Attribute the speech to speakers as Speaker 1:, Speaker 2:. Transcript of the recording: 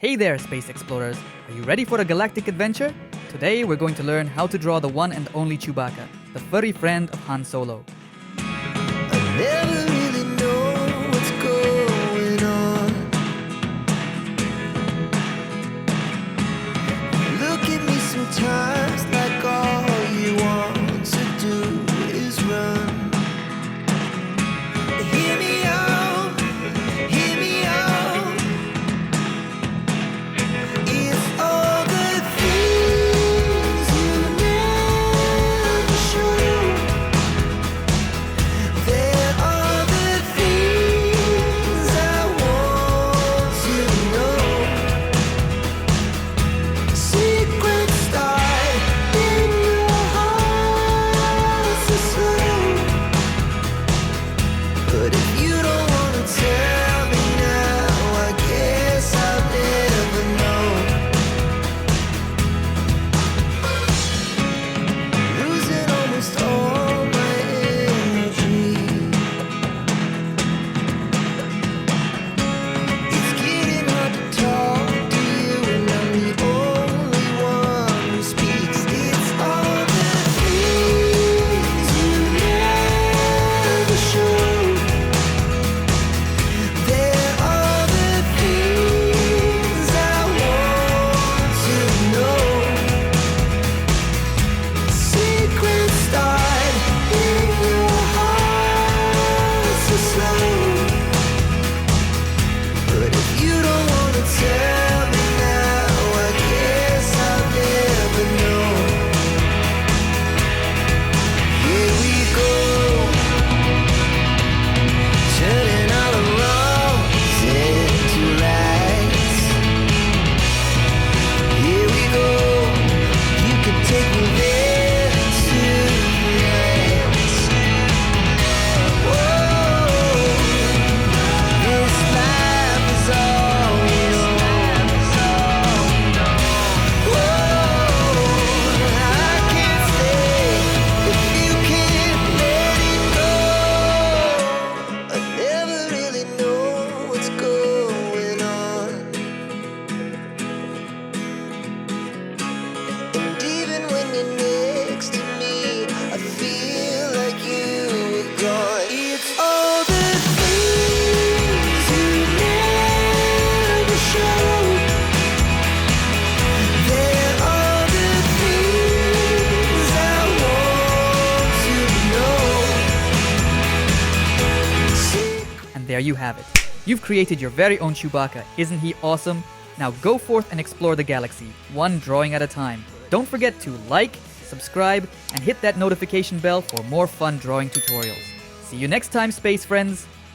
Speaker 1: Hey there, space explorers! Are you ready for a galactic adventure? Today we're going to learn how to draw the one and only Chewbacca, the furry friend of Han Solo.
Speaker 2: I never really know what's going on. Look at me sometimes like all you want to do is run. Hear me out, hear me out. It's all the things you never show. There are the things I want to know. Secrets start in your heart so slow. But if you don't wanna tell me now, I guess I'll never know. Losing almost all my energy. It's getting hard to talk to you, and I'm the only one who speaks. It's all the things you never show. There are the things I want to know. Secrets start in your heart so slow. But if you don't wanna tell me now, I guess I'll never know. Here we go, turning all the wrongs into rights. Here we go, you can take me there tonight. Whoa, this life is all we know. Whoa, I can't stay if you can't let it go. I never really know what's going on. And even when you're next to me, I feel like you were gone. It's all the things you never show. There are the things I want to know.
Speaker 1: And there you have it. You've created your very own Chewbacca. Isn't he awesome? Now go forth and explore the galaxy, one drawing at a time. Don't forget to like, subscribe, and hit that notification bell for more fun drawing tutorials. See you next time, space friends!